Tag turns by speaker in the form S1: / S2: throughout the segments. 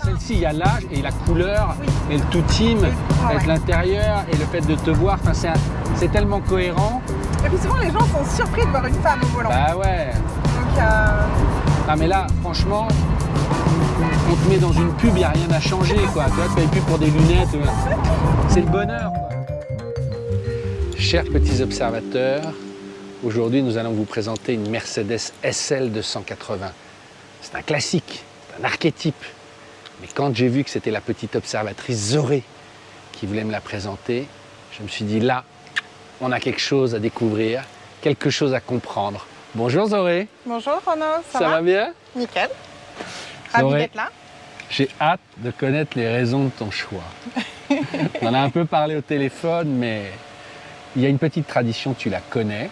S1: Celle-ci, il y a l'âge et la couleur, et le tout team, avec l'intérieur et le fait de te voir. Enfin, c'est tellement cohérent.
S2: Et puis souvent, les gens sont surpris de voir une femme au volant.
S1: Bah ouais.
S2: Donc,
S1: Ah mais là, franchement, on te met dans une pub, il n'y a rien à changer, quoi. Tu vois, tu fais une pub pour des lunettes. C'est le bonheur, quoi. Chers petits observateurs, aujourd'hui, nous allons vous présenter une Mercedes SL 280. C'est un classique, c'est un archétype. Mais quand j'ai vu que c'était la petite observatrice Zoré qui voulait me la présenter, je me suis dit là, on a quelque chose à découvrir, quelque chose à comprendre. Bonjour Zoré.
S2: bonjour Renaud,
S1: Ça va bien?
S2: Nickel. Ravi
S1: Zoré,
S2: d'être là.
S1: j'ai hâte de connaître les raisons de ton choix. On en a un peu parlé au téléphone, mais il y a une petite tradition, tu la connais.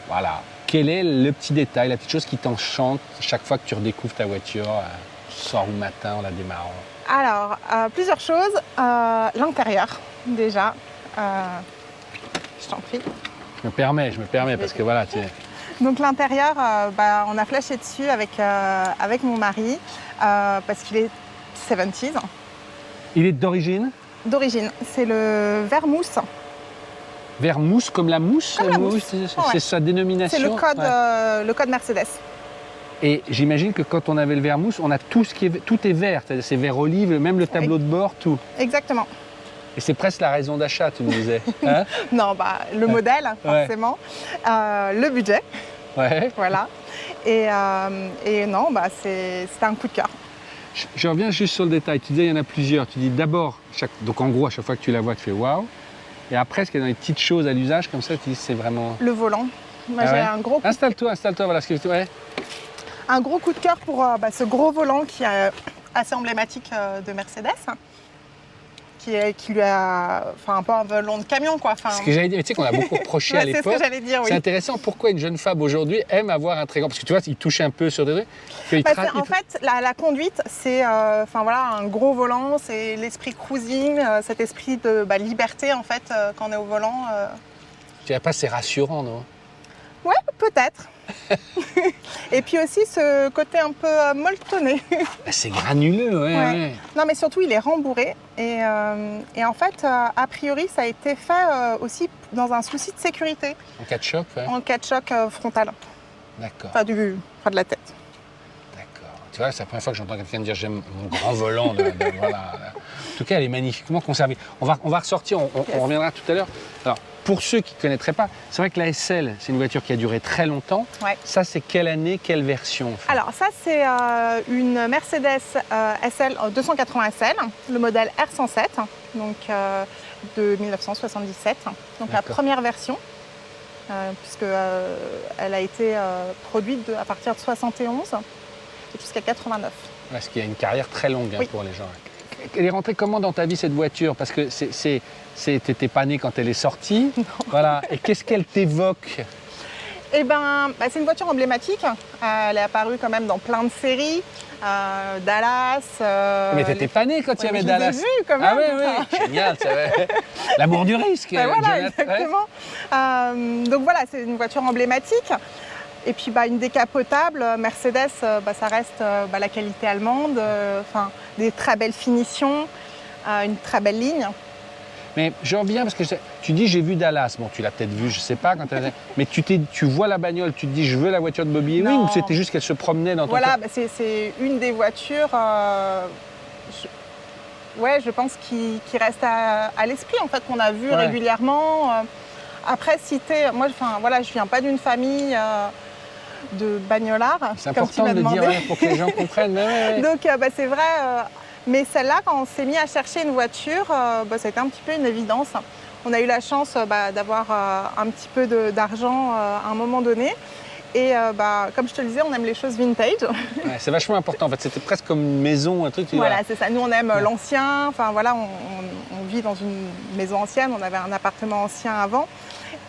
S1: Voilà. Quel est le petit détail, la petite chose qui t'enchante chaque fois que tu redécouvres ta voiture, soir ou matin en la démarrant?
S2: Alors, plusieurs choses. L'intérieur, déjà. Je t'en prie.
S1: Je me permets, parce que voilà, tu sais.
S2: Donc l'intérieur, on a flashé dessus avec mon mari parce qu'il est 70s.
S1: Il est d'origine?
S2: D'origine, c'est le vert mousse.
S1: Vert mousse, comme la mousse?
S2: Comme la
S1: mousse,
S2: mousse.
S1: c'est sa dénomination?
S2: C'est le code Mercedes.
S1: Et j'imagine que quand on avait le vert mousse, on a tout est vert, c'est vert olive, même le tableau de bord, tout.
S2: Exactement.
S1: Et c'est presque la raison d'achat, tu me disais. Hein?
S2: Non, le modèle, forcément. Le budget.
S1: Ouais.
S2: Voilà. Et non, c'était un coup de cœur.
S1: Je reviens juste sur le détail. Tu disais, il y en a plusieurs. Tu dis d'abord, donc en gros, à chaque fois que tu la vois, tu fais waouh. Et après, ce qu'il y a dans les petites choses à l'usage, comme ça, tu dis, c'est vraiment.
S2: Le volant. Moi, j'ai un gros.
S1: Installe-toi, voilà ce que tu. Ouais.
S2: Un gros coup de cœur pour ce gros volant qui est assez emblématique de Mercedes. Qui lui a un peu un volant de camion, quoi.
S1: Ce que j'allais dire, tu sais qu'on a beaucoup reproché à l'époque.
S2: C'est ce que j'allais dire, oui.
S1: C'est intéressant, pourquoi une jeune femme aujourd'hui aime avoir un très grand. Parce que tu vois, il touche un peu sur des trucs.
S2: En fait, la conduite, c'est un gros volant, c'est l'esprit cruising, cet esprit de liberté, en fait, quand on est au volant.
S1: Je dirais pas c'est rassurant, non?
S2: Ouais, peut-être. Et puis aussi ce côté un peu molletonné.
S1: C'est granuleux, ouais.
S2: Non, mais surtout, il est rembourré. Et en fait, a priori, ça a été fait aussi dans un souci de sécurité.
S1: En cas de choc, ouais.
S2: En cas de choc frontal.
S1: D'accord.
S2: Pas de la tête.
S1: D'accord. Tu vois, c'est la première fois que j'entends quelqu'un dire j'aime mon grand volant. Voilà. En tout cas, elle est magnifiquement conservée. On va ressortir, on reviendra tout à l'heure. Alors, pour ceux qui ne connaîtraient pas, c'est vrai que la SL, c'est une voiture qui a duré très longtemps.
S2: Ouais.
S1: Ça, c'est quelle année, quelle version en fait?
S2: Alors ça, c'est une Mercedes SL 280 SL, le modèle R107, donc de 1977. Donc la première version, puisque elle a été produite à partir de 71 et jusqu'à 89.
S1: Parce qu'il y a une carrière très longue pour les gens. Elle est rentrée comment dans ta vie, cette voiture? Parce que t'étais pas né quand elle est sortie.
S2: Non.
S1: Voilà. Et qu'est-ce qu'elle t'évoque?
S2: Eh ben, c'est une voiture emblématique. Elle est apparue quand même dans plein de séries. Dallas.
S1: Mais t'étais pas né quand il y avait Dallas?
S2: Je l'ai vu quand même.
S1: Ah oui, génial. L'amour du risque.
S2: Voilà, exactement. Donc voilà, c'est une voiture emblématique. Et puis une décapotable, Mercedes, ça reste la qualité allemande, des très belles finitions, une très belle ligne.
S1: Mais je reviens parce que tu dis j'ai vu Dallas. Bon, tu l'as peut-être vu, je sais pas. Mais tu vois la bagnole, tu te dis je veux la voiture de Bobby Ewing ou c'était juste qu'elle se promenait dans ton
S2: Voilà, c'est une des voitures, je pense, qui reste à l'esprit, en fait, qu'on a vu régulièrement. Après, moi, je viens pas d'une famille de bagnolards.
S1: C'est important de le dire pour que les gens comprennent.
S2: Donc, c'est vrai. Mais celle-là, quand on s'est mis à chercher une voiture, ça a été un petit peu une évidence. On a eu la chance d'avoir un petit peu d'argent à un moment donné. Et comme je te le disais, on aime les choses vintage.
S1: Ouais, c'est vachement important. En fait, c'était presque comme une maison, un truc.
S2: Voilà, c'est ça. Nous, on aime l'ancien. Enfin, voilà, on vit dans une maison ancienne. On avait un appartement ancien avant.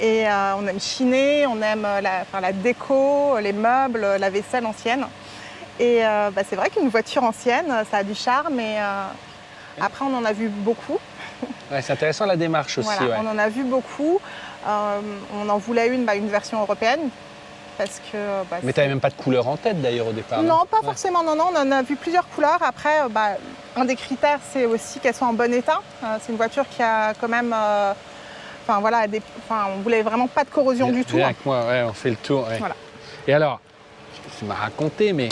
S2: Et on aime chiner, on aime la déco, les meubles, la vaisselle ancienne. Et c'est vrai qu'une voiture ancienne, ça a du charme. Et après, on en a vu beaucoup.
S1: Ouais, c'est intéressant la démarche aussi.
S2: Voilà, on en a vu beaucoup. On en voulait une version européenne. parce que...
S1: Mais tu n'avais même pas de couleur en tête d'ailleurs au départ.
S2: Non, pas forcément, non, on en a vu plusieurs couleurs. Après, un des critères, c'est aussi qu'elle soit en bon état. C'est une voiture qui a quand même... on voulait vraiment pas de corrosion du tout.
S1: Viens avec moi, ouais, on fait le tour. Ouais.
S2: Voilà.
S1: Et alors, tu m'as raconté, mais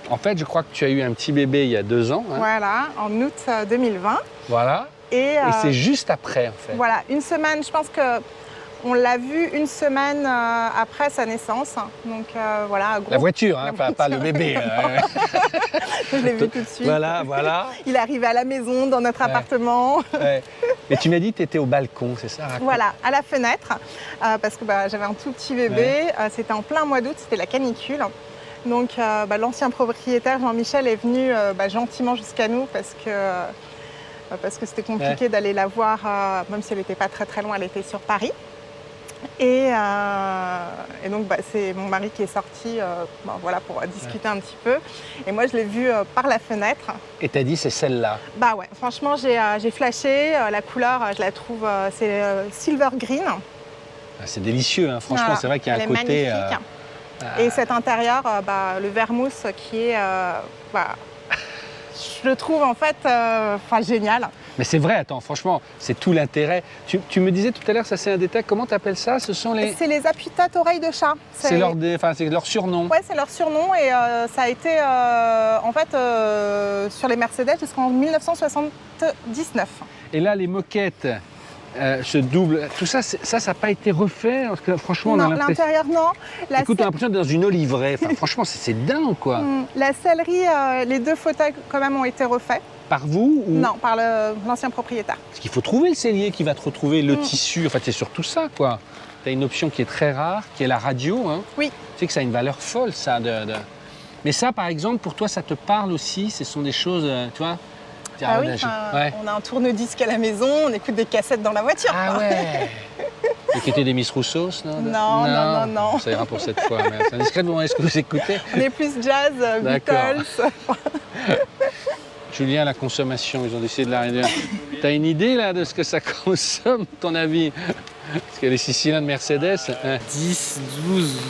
S1: en fait, je crois que tu as eu un petit bébé il y a 2 ans. Hein.
S2: Voilà, en août 2020.
S1: Voilà. Et c'est juste après, en fait.
S2: Voilà, une semaine, je pense qu'on l'a vu une semaine après sa naissance. Donc voilà.
S1: La voiture, hein, pas le bébé.
S2: Je l'ai vu tout de suite.
S1: Voilà.
S2: Il est arrivé à la maison, dans notre appartement.
S1: Ouais. Et tu m'as dit que tu étais au balcon, c'est ça?
S2: Voilà, à la fenêtre, parce que j'avais un tout petit bébé. Ouais. C'était en plein mois d'août, c'était la canicule. Donc l'ancien propriétaire Jean-Michel est venu gentiment jusqu'à nous parce que c'était compliqué d'aller la voir, même si elle n'était pas très très loin, elle était sur Paris. Et donc c'est mon mari qui est sorti pour discuter un petit peu. Et moi je l'ai vue par la fenêtre.
S1: Et t'as dit c'est celle-là? Bah
S2: ouais, franchement j'ai flashé, la couleur je la trouve, c'est silver green.
S1: C'est délicieux, hein. Franchement c'est vrai qu'il y a un côté...
S2: magnifique. Et cet intérieur, le vermouth qui est, je le trouve en fait génial.
S1: Mais c'est vrai, attends, franchement, c'est tout l'intérêt. Tu me disais tout à l'heure, ça c'est un détail, comment tu appelles ça? Ce sont les...
S2: C'est les appuis-têtes oreilles de chat.
S1: C'est leur surnom.
S2: Oui, c'est leur surnom et ça a été sur les Mercedes jusqu'en 1979.
S1: Et là, les moquettes, ce double, tout ça, ça n'a pas été refait parce que franchement,
S2: non, l'intérieur, non.
S1: Écoute, on a l'impression d'être dans une oliveraie. Enfin, franchement, c'est dingue, quoi.
S2: La sellerie, les 2 fauteuils, quand même, ont été refaits.
S1: Par vous ou...
S2: Non, par l'ancien propriétaire.
S1: Parce qu'il faut trouver le sellier qui va te retrouver le tissu. En fait, c'est surtout ça, quoi. Tu as une option qui est très rare, qui est la radio. Hein.
S2: Oui.
S1: Tu sais que ça a une valeur folle, ça. Mais ça, par exemple, pour toi, ça te parle aussi? Ce sont des choses, tu vois?
S2: Ah oui, on a un tourne-disque à la maison, on écoute des cassettes dans la voiture.
S1: Ah ouais. Et qui étaient des Miss Roussos, non?
S2: Non.
S1: Ça ira pour cette fois. Mais c'est indiscrètement, est-ce que vous écoutez?
S2: On est plus jazz, Beatles.
S1: Julien, la consommation, ils ont décidé de la réduire. T'as une idée là de ce que ça consomme, ton avis? Parce que les 6 cylindres Mercedes...
S3: 10, 12...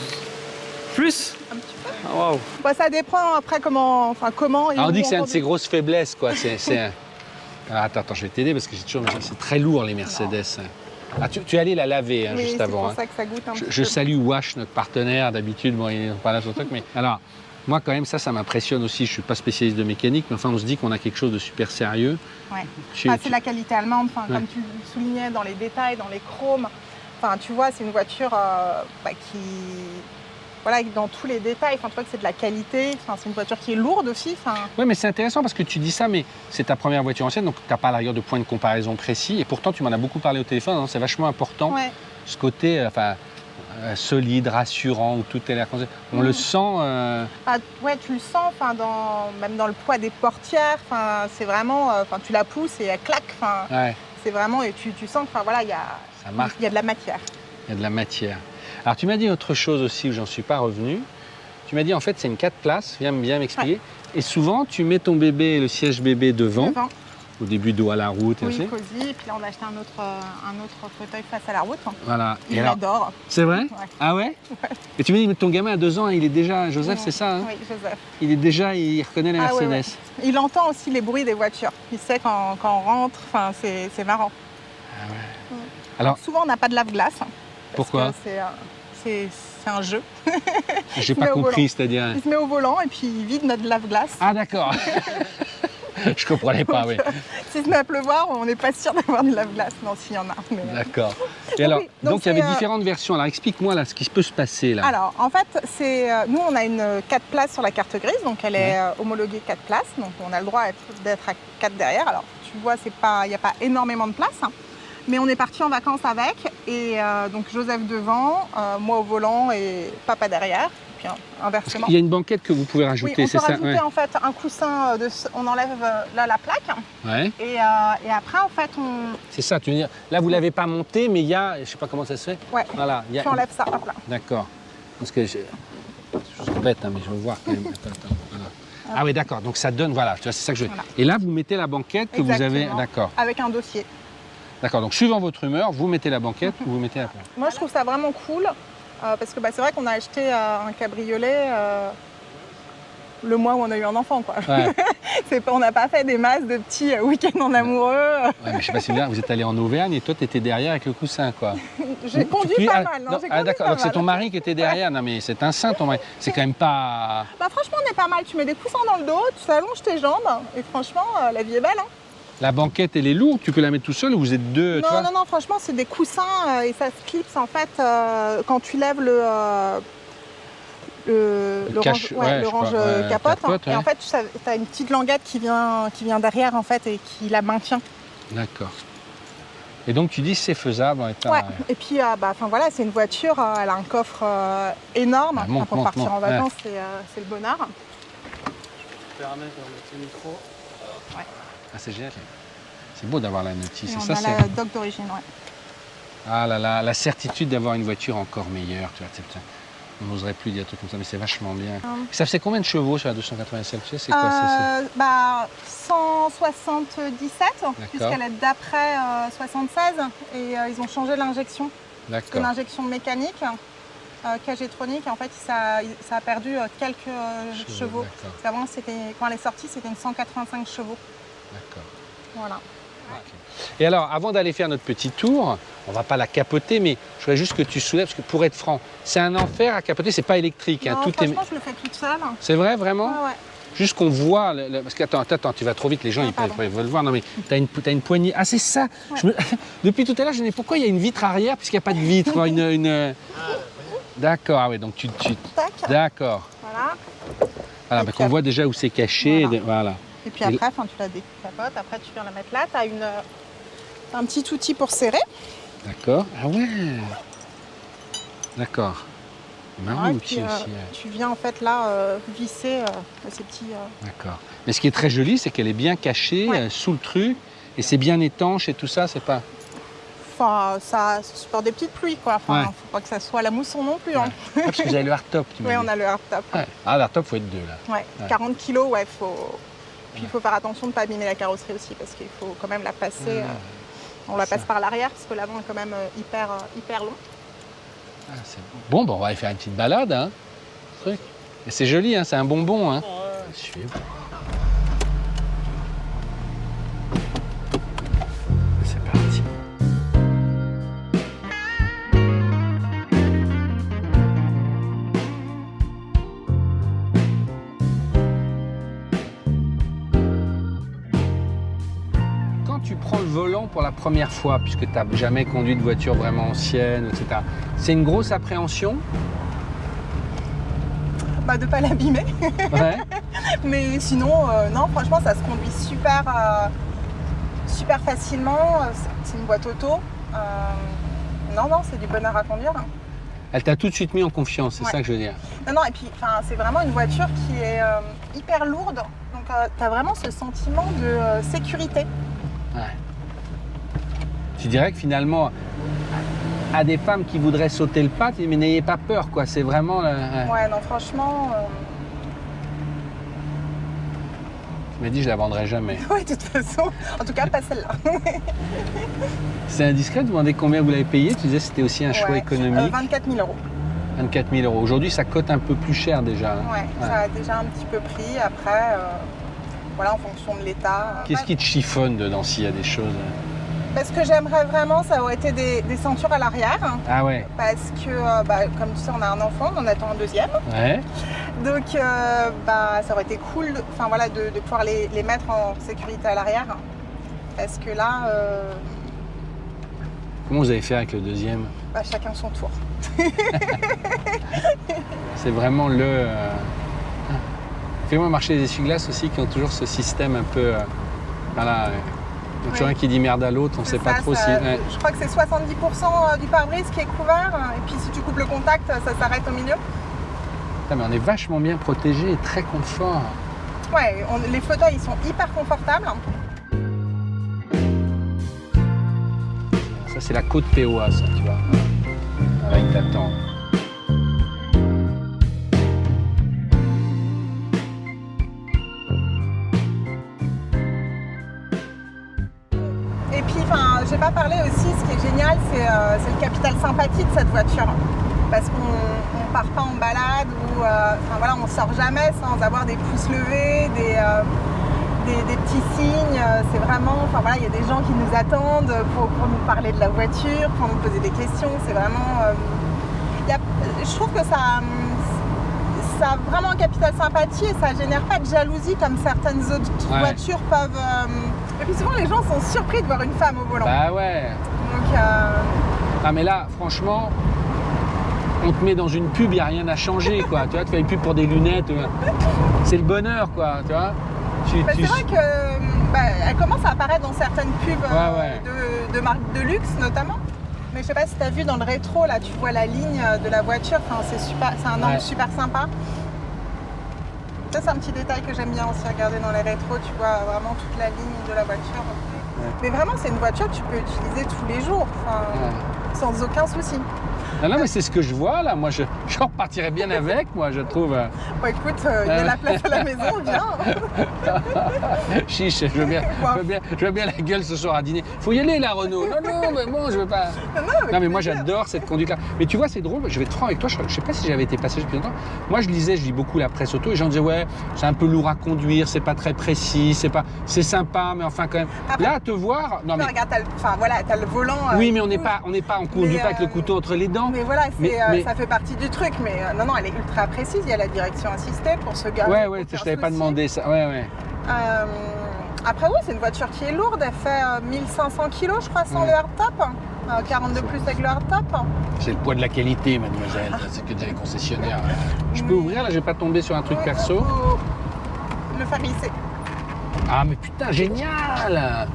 S3: Plus?
S2: Un petit peu.
S1: Oh, wow.
S2: Ça dépend après comment...
S1: Alors, on dit que c'est une de ses grosses faiblesses, quoi. Alors, attends, je vais t'aider parce que j'ai toujours... C'est très lourd, les Mercedes. Ah, tu es allé la laver
S2: oui,
S1: juste avant.
S2: C'est pour ça que ça goûte un petit peu.
S1: Je salue Wash, notre partenaire. D'habitude, bon, il n'est pas là sur le truc, mais... Alors, moi, quand même, ça m'impressionne aussi. Je ne suis pas spécialiste de mécanique, mais enfin, on se dit qu'on a quelque chose de super sérieux.
S2: Ouais. C'est la qualité allemande, comme tu le soulignais, dans les détails, dans les chromes. Enfin, tu vois, c'est une voiture qui... Voilà, dans tous les détails, tu vois que c'est de la qualité. C'est une voiture qui est lourde aussi.
S1: Oui, mais c'est intéressant parce que tu dis ça, mais c'est ta première voiture ancienne, donc tu n'as pas à la rigueur de point de comparaison précis. Et pourtant, tu m'en as beaucoup parlé au téléphone, hein, c'est vachement important.
S2: Ouais.
S1: Ce côté... solide, rassurant, où tout est l'air. On le sent.
S2: Ouais, tu le sens. Même dans le poids des portières. C'est vraiment. Tu la pousses et elle claque.
S1: Ouais.
S2: C'est vraiment. Et tu sens que il y a de la matière.
S1: Il y a de la matière. Alors tu m'as dit autre chose aussi où j'en suis pas revenu. Tu m'as dit en fait c'est une 4 places. Viens bien m'expliquer. Ouais. Et souvent tu mets ton bébé, le siège bébé devant. Au début, dos à la route.
S2: Oui, cosy. Et puis là, on a acheté un autre fauteuil face à la route.
S1: Voilà.
S2: Il adore.
S1: C'est vrai?
S2: Ouais.
S1: Ah ouais? Et tu me dis que ton gamin à 2 ans, il est déjà... Joseph, c'est ça? Hein?
S2: Oui, Joseph.
S1: Il reconnaît la Mercedes.
S2: Ouais. Il entend aussi les bruits des voitures. Il sait quand on rentre. C'est marrant.
S1: Ah ouais. Alors,
S2: souvent, on n'a pas de lave-glace.
S1: Pourquoi?
S2: C'est un jeu.
S1: J'ai pas compris, c'est-à-dire...
S2: Il se met au volant et puis il vide notre lave-glace.
S1: Ah d'accord. Je comprenais pas, oui.
S2: Si se met à pleuvoir, on n'est pas sûr d'avoir de lave-glace. Non, s'il y en a.
S1: D'accord. Et alors, donc il y avait différentes versions. Alors explique-moi là ce qui peut se passer là.
S2: Alors en fait, nous on a une 4 places sur la carte grise, donc elle est homologuée 4 places, donc on a le droit d'être à 4 derrière. Alors tu vois, il n'y a pas énormément de place, mais on est parti en vacances avec, et donc Joseph devant, moi au volant et papa derrière. Inversement.
S1: Il y a une banquette que vous pouvez rajouter, c'est ça?
S2: On peut rajouter en fait un coussin, on enlève là la plaque, et après en fait on...
S1: C'est ça, tu veux dire, là vous ne l'avez pas monté, mais il y a, je ne sais pas comment ça se fait.
S2: Ouais,
S1: voilà,
S2: tu enlèves ça, hop là.
S1: D'accord, parce que, je suis bête, hein, mais je veux voir quand même. Attends, voilà. Ah oui, d'accord, donc ça donne, voilà, tu vois, c'est ça que je veux. Voilà. Et là vous mettez la banquette que vous avez, d'accord.
S2: Avec un dossier.
S1: D'accord, donc suivant votre humeur, vous mettez la banquette ou vous mettez la plaque.
S2: Moi je trouve ça vraiment cool. Parce que c'est vrai qu'on a acheté un cabriolet le mois où on a eu un enfant, quoi.
S1: Ouais.
S2: On n'a pas fait des masses de petits week-ends en amoureux.
S1: Ouais, mais je sais pas si vous êtes allé en Auvergne et toi, tu étais derrière avec le coussin, quoi.
S2: J'ai conduit pas mal. Non, j'ai conduit
S1: d'accord,
S2: pas
S1: donc c'est
S2: mal.
S1: ton mari qui était derrière. Non, mais c'est un saint, ton mari. C'est quand même pas...
S2: Franchement, on est pas mal. Tu mets des coussins dans le dos, tu allonges tes jambes. Et franchement, la vie est belle. Hein.
S1: La banquette, elle est lourde. Tu peux la mettre tout seul ou vous êtes deux, tu vois?
S2: Non, franchement, c'est des coussins et ça se clipse, en fait, quand tu lèves le range capote.
S1: Ouais.
S2: Et en fait, tu as une petite languette qui vient derrière, en fait, et qui la maintient.
S1: D'accord. Et donc, tu dis c'est faisable en étant...
S2: Ouais. Et puis, voilà, c'est une voiture, elle a un coffre énorme. Pour partir en vacances, c'est le bonheur.
S3: Je peux permettre de remettre le micro.
S2: Ouais.
S1: Ah, c'est génial. C'est beau d'avoir la notice.
S2: Et on
S1: ça,
S2: a la doc d'origine, ouais.
S1: Ah là là, la certitude d'avoir une voiture encore meilleure, tu vois. On n'oserait plus dire un truc comme ça, mais c'est vachement bien. Ça faisait combien de chevaux sur la 287? Tu sais, c'est quoi
S2: 177, puisqu'elle est d'après 76. Et ils ont changé l'injection.
S1: D'accord.
S2: Une injection mécanique, K-Getronic. En fait, ça a perdu quelques chevaux. Parce qu'avant, quand elle est sortie, c'était une 185 chevaux.
S1: D'accord.
S2: Voilà.
S1: Okay. Et alors, avant d'aller faire notre petit tour, on va pas la capoter, mais je voudrais juste que tu soulèves, parce que pour être franc, c'est un enfer à capoter, c'est pas électrique.
S2: Non,
S1: hein,
S2: franchement, je le fais toute seule.
S1: C'est vrai, vraiment?
S2: Ouais.
S1: Juste qu'on voit, parce que attends, tu vas trop vite, les gens ils veulent voir. Non mais t'as une poignée. Ah c'est ça. Ouais. Depuis tout à l'heure, je me dis pourquoi il y a une vitre arrière puisqu'il n'y a pas de vitre. D'accord, ah oui, donc tu... D'accord. Voilà, qu'on voit déjà où c'est caché.
S2: Voilà.
S1: Voilà.
S2: Et puis après, tu la décapotes, après tu viens la mettre là, tu as un petit outil pour serrer.
S1: D'accord. Ah ouais. D'accord.
S2: Marrant outil aussi. Tu viens en fait là visser ces petits...
S1: D'accord. Mais ce qui est très joli, c'est qu'elle est bien cachée sous le truc et c'est bien étanche et tout ça, c'est pas...
S2: Enfin, ça supporte des petites pluies, quoi. Enfin, faut pas que ça soit la mousson non plus. Hein.
S1: Ah, parce que vous avez le hardtop, tu m'as dit.
S2: Oui, on a le hardtop.
S1: Ouais. Ah, le hardtop, il faut être deux, là.
S2: Ouais. 40 kilos, faut... Puis il faut faire attention de ne pas abîmer la carrosserie aussi, parce qu'il faut quand même la passer. On la passe par l'arrière, parce que l'avant est quand même hyper long.
S1: Ah, bon, on va aller faire une petite balade, hein. Truc. Et c'est joli, hein, c'est un bonbon, hein. Ouais. C'est parti. Quand tu prends le volant pour la première fois, puisque tu n'as jamais conduit de voiture vraiment ancienne, etc., c'est une grosse appréhension?
S2: De ne pas l'abîmer.
S1: Ouais.
S2: Mais sinon, non, franchement, ça se conduit super facilement. C'est une boîte auto. Non, c'est du bonheur à conduire.
S1: Elle t'a tout de suite mis en confiance, c'est ça que je veux dire.
S2: Non, et puis c'est vraiment une voiture qui est hyper lourde. Donc, tu as vraiment ce sentiment de sécurité.
S1: Ouais. Tu dirais que finalement, à des femmes qui voudraient sauter le pas, mais n'ayez pas peur, quoi. C'est vraiment...
S2: Ouais, non, franchement...
S1: Je me dis, je la vendrai jamais.
S2: Oui, de toute façon. En tout cas, pas celle-là.
S1: C'est indiscret de demander combien vous l'avez payé. Tu disais que c'était aussi un choix économique.
S2: 24 000 €.
S1: 24 000 €. Aujourd'hui, ça cote un peu plus cher déjà.
S2: Ouais, ça a déjà un petit peu pris. Après, voilà, en fonction de l'état.
S1: Qu'est-ce qui te chiffonne dedans s'il y a des choses?
S2: Ce que j'aimerais vraiment, ça aurait été des ceintures à l'arrière.
S1: Ah ouais.
S2: Parce que, comme tu sais, on a un enfant, on attend un deuxième.
S1: Ouais.
S2: Donc, ça aurait été cool de pouvoir les mettre en sécurité à l'arrière. Parce que là...
S1: Comment vous allez faire avec le deuxième?
S2: Chacun son tour.
S1: C'est vraiment le... Fais-moi marcher les essuie-glaces aussi qui ont toujours ce système un peu... Voilà... Donc, toujours un qui dit merde à l'autre, on ne sait pas trop si...
S2: Je crois que c'est 70% du pare-brise qui est couvert. Et puis si tu coupes le contact, ça s'arrête au milieu.
S1: Putain, mais on est vachement bien protégé et très confort.
S2: Ouais, les fauteuils ils sont hyper confortables.
S1: Ça c'est la côte POA, ça, tu vois. Avec ta tente.
S2: Et puis, j'ai pas parlé aussi, ce qui est génial, c'est le capital sympathie de cette voiture. parce qu'on ne part pas en balade ou voilà, on ne sort jamais sans avoir des pouces levés, des petits signes. C'est vraiment, voilà, il y a des gens qui nous attendent pour nous parler de la voiture, pour nous poser des questions. C'est vraiment, je trouve que ça a vraiment un capital sympathie et ça génère pas de jalousie comme certaines autres voitures peuvent. Et puis souvent les gens sont surpris de voir une femme au volant.
S1: Bah ouais.
S2: Donc,
S1: Ah mais là, franchement, on te met dans une pub, il n'y a rien à changer, quoi. Tu vois, tu fais une pub pour des lunettes, c'est le bonheur, quoi, tu vois.
S2: C'est vrai qu'elle commence à apparaître dans certaines pubs de marques de luxe notamment. Mais je sais pas si tu as vu dans le rétro, là, tu vois la ligne de la voiture, enfin, c'est un angle super sympa. Ça, c'est un petit détail que j'aime bien aussi regarder dans les rétros, tu vois vraiment toute la ligne de la voiture. Mais vraiment, c'est une voiture que tu peux utiliser tous les jours, sans aucun souci.
S1: Non, mais c'est ce que je vois là. Moi, j'en repartirais bien avec, moi, je trouve.
S2: Bon, écoute, il y a la place à la maison, viens.
S1: Chiche, je veux bien la gueule ce soir à dîner. Faut y aller, la Renault. Non, mais bon, je veux pas. Non, mais moi, j'adore cette conduite-là. Mais tu vois, c'est drôle. Je vais être franc avec toi. Je sais pas si j'avais été passager depuis longtemps. Moi, je lis beaucoup la presse auto et les gens disaient ouais, c'est un peu lourd à conduire, c'est pas très précis, c'est sympa, mais enfin quand même.
S2: Après,
S1: là, te voir. Non, mais
S2: regarde, t'as le volant.
S1: Oui, mais on n'est pas, on conduit pas avec le couteau entre les dents.
S2: Mais voilà, ça fait partie du truc. Mais non, elle est ultra précise. Il y a la direction assistée pour ce gars.
S1: Ouais, je t'avais pas demandé ça. Ouais.
S2: Après, oui, c'est une voiture qui est lourde. Elle fait 1500 kg, je crois, sans le hardtop. 42 plus avec le hardtop.
S1: C'est le poids de la qualité, mademoiselle. C'est que des concessionnaires. Je peux ouvrir, là, je vais pas tomber sur un truc perso.
S2: Le faire glisser.
S1: Ah, mais putain, génial!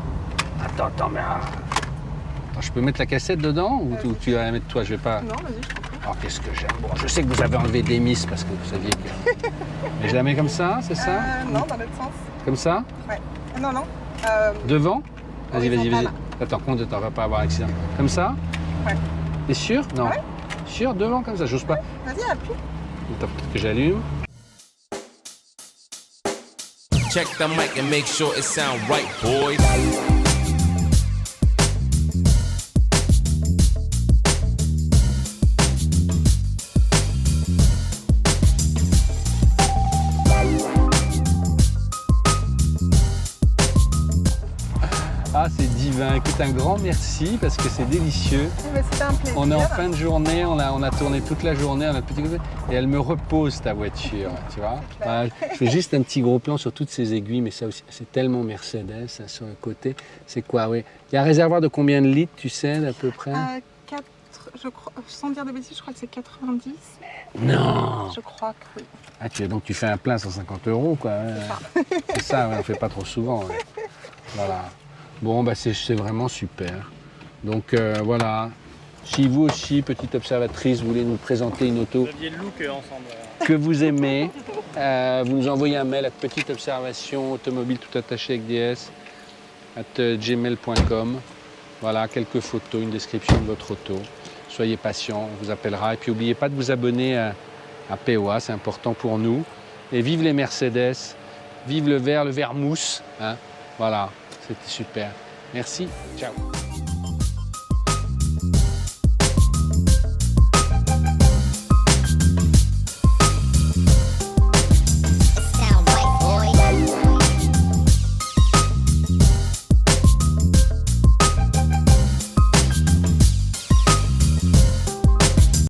S1: Attends, mais... Attends, je peux mettre la cassette dedans ou tu vas la mettre toi? Je vais pas...
S2: Non, vas-y, je t'en prie.
S1: Oh, qu'est-ce que j'aime. Bon, je sais que vous avez enlevé des miss parce que vous saviez que... Mais je la mets comme ça, c'est ça?
S2: Non, dans l'autre sens.
S1: Comme ça?
S2: Ouais. Non.
S1: Devant? Vas-y.
S2: Là.
S1: Attends, compte, on va pas avoir accident. Comme ça?
S2: Ouais.
S1: T'es sûr? Non.
S2: Ouais.
S1: Sûr? Devant, comme ça? J'ose pas.
S2: Vas-y, appuie.
S1: Attends, peut-être que j'allume.
S4: Check the mic and make sure it sound right, boys.
S1: Ah, c'est divin. Écoute, un grand merci parce que c'est délicieux.
S2: C'était un plaisir.
S1: On est en fin de journée, on a tourné toute la journée, on a petit et elle me repose ta voiture, tu vois. Voilà, je fais juste un petit gros plan sur toutes ces aiguilles, mais ça aussi, c'est tellement Mercedes, ça, sur le côté. C'est quoi, oui. Il y a un réservoir de combien de litres, tu sais, à peu près?
S2: 4, je crois, sans dire de bêtises, je crois que c'est 90.
S1: Non.
S2: Je crois que oui.
S1: Ah, donc tu fais un plein 150 €, quoi. C'est ça, ouais, on ne fait pas trop souvent. Ouais. Voilà. Bon, bah c'est vraiment super. Donc voilà, si vous aussi, petite observatrice, vous voulez nous présenter une auto
S3: Vous aviez le look ensemble.
S1: que vous aimez, vous nous envoyez un mail à petite observation automobile tout attaché avec DS @gmail.com. Voilà, quelques photos, une description de votre auto. Soyez patient, on vous appellera. Et puis n'oubliez pas de vous abonner à POA, c'est important pour nous. Et vive les Mercedes, vive le vert mousse. Hein. Voilà. C'était super. Merci. Ciao.